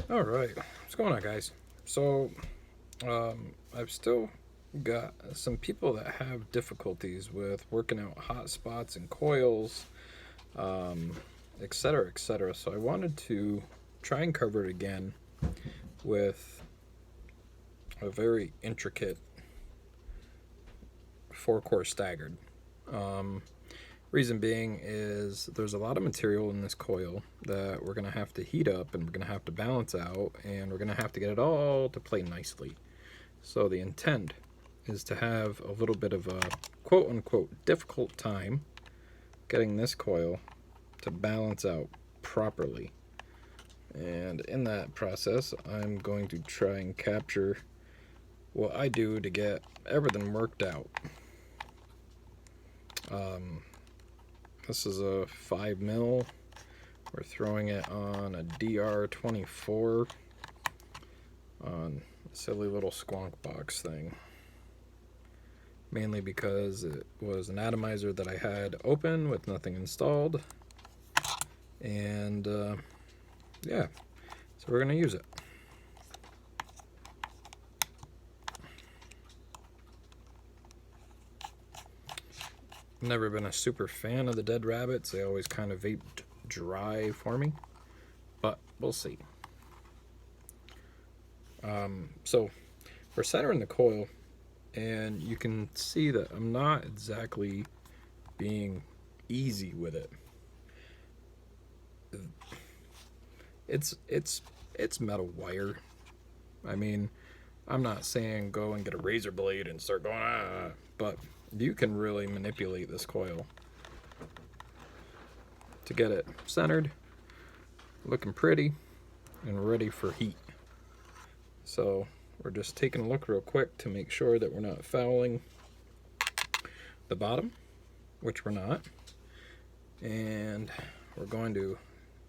All right, what's going on, guys? So, I've still got some people that have difficulties with working out hot spots and coils, um, etc., etc. So, I wanted to try and cover it again with a very intricate four-core staggered. Um, Reason being is there's a lot of material in this coil that we're going to have to heat up and we're going to have to balance out and we're going to have to get it all to play nicely. So the intent is to have a little bit of a quote unquote difficult time getting this coil to balance out properly. And in that process, I'm going to try and capture what I do to get everything worked out. This is a 5 mil. We're throwing it on a DR24 on a silly little squonk box thing. Mainly because it was an atomizer that I had open with nothing installed. And yeah, so we're going to use it. Never been a super fan of the dead rabbits. They always kind of vaped dry for me, but we'll see. So we're centering the coil, and you can see that I'm not exactly being easy with it. It's metal wire. I mean, I'm not saying go and get a razor blade and start going but you can really manipulate this coil to get it centered, looking pretty, and ready for heat. So we're just taking a look real quick to make sure that we're not fouling the bottom, which we're not. And we're going to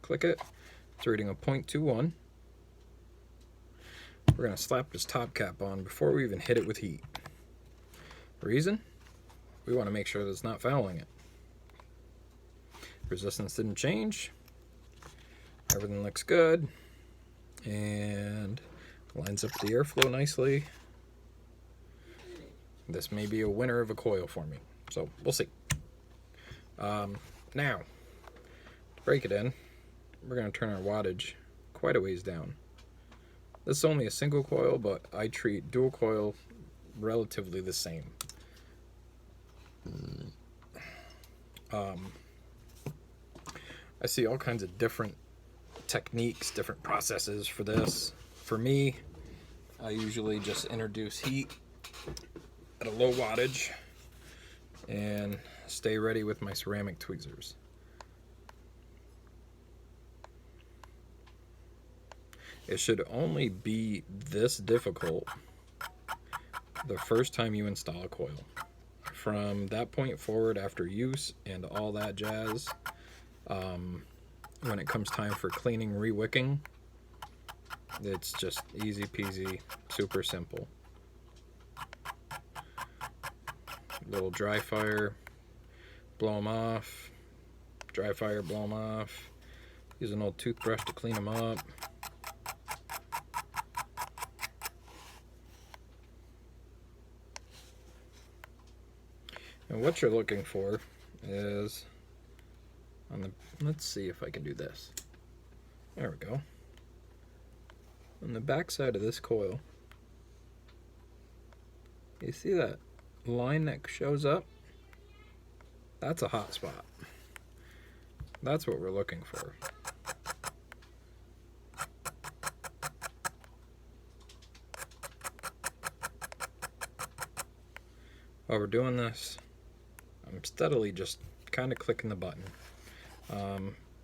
click it. It's reading a 0.21. We're going to slap this top cap on before we even hit it with heat. Reason? We want to make sure that it's not fouling it. Resistance didn't change. Everything looks good. And lines up the airflow nicely. This may be a winner of a coil for me. So we'll see. Now, to break it in, we're going to turn our wattage quite a ways down. This is only a single coil, but I treat dual coil relatively the same. I see all kinds of different techniques, different processes for this. For me, I usually just introduce heat at a low wattage and stay ready with my ceramic tweezers. It should only be this difficult the first time you install a coil. From that point forward, after use and all that jazz, when it comes time for cleaning, re-wicking, it's just easy peasy, super simple. Little dry fire, blow them off. Dry fire, blow them off. Use an old toothbrush to clean them up. And what you're looking for is on the, let's see if I can do this. There we go. On the back side of this coil, you see that line that shows up? That's a hot spot. That's what we're looking for. While we're doing this, I'm steadily just kind of clicking the button.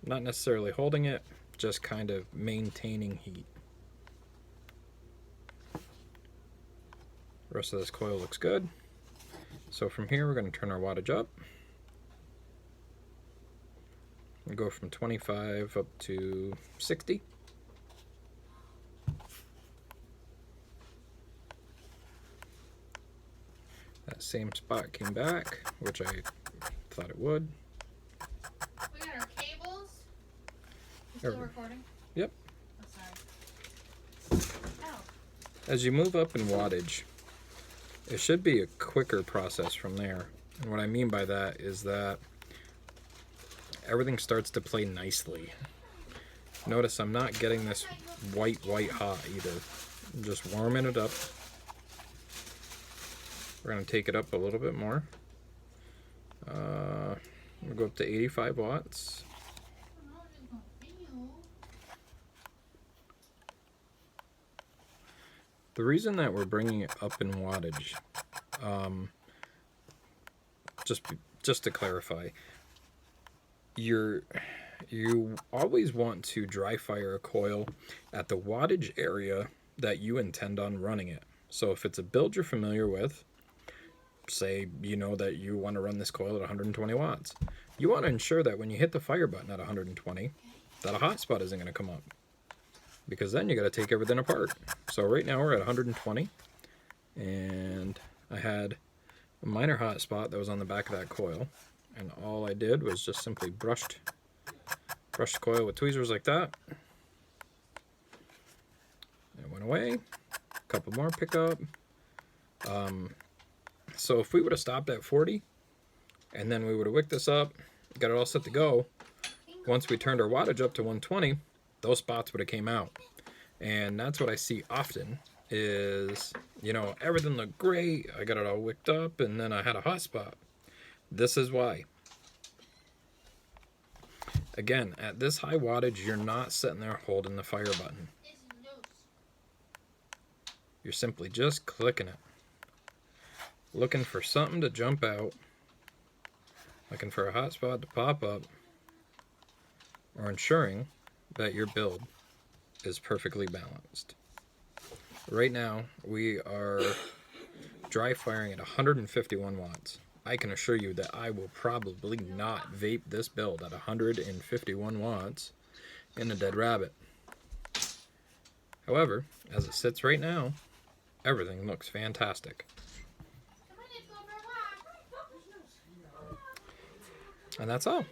Not necessarily holding it, just kind of maintaining heat. The rest of this coil looks good. So from here, we're going to turn our wattage up. And go from 25 up to 60. That same spot came back, which I thought it would. We got our cables. You still recording? Yep. Oh, sorry. As you move up in wattage, it should be a quicker process from there. And what I mean by that is that everything starts to play nicely. Notice I'm not getting this white hot either. I'm just warming it up. We're going to take it up a little bit more. We'll go up to 85 watts. The reason that we're bringing it up in wattage, just to clarify, you always want to dry fire a coil at the wattage area that you intend on running it. So if it's a build you're familiar with, say you know that you want to run this coil at 120 watts, you want to ensure that when you hit the fire button at 120, that a hot spot isn't going to come up, because then you got to take everything apart. So right now we're at 120, and I had a minor hot spot that was on the back of that coil, and all I did was just simply brushed the coil with tweezers like that. It went away. A couple more pick up. So if we would have stopped at 40, and then we would have wicked this up, got it all set to go, once we turned our wattage up to 120, those spots would have came out. And that's what I see often is, you know, everything looked great, I got it all wicked up, and then I had a hot spot. This is why. Again, at this high wattage, you're not sitting there holding the fire button. You're simply just clicking it. Looking for something to jump out. Looking for a hot spot to pop up. Or ensuring that your build is perfectly balanced. Right now, we are dry firing at 151 watts. I can assure you that I will probably not vape this build at 151 watts in a dead rabbit. However, as it sits right now, everything looks fantastic. And that's all.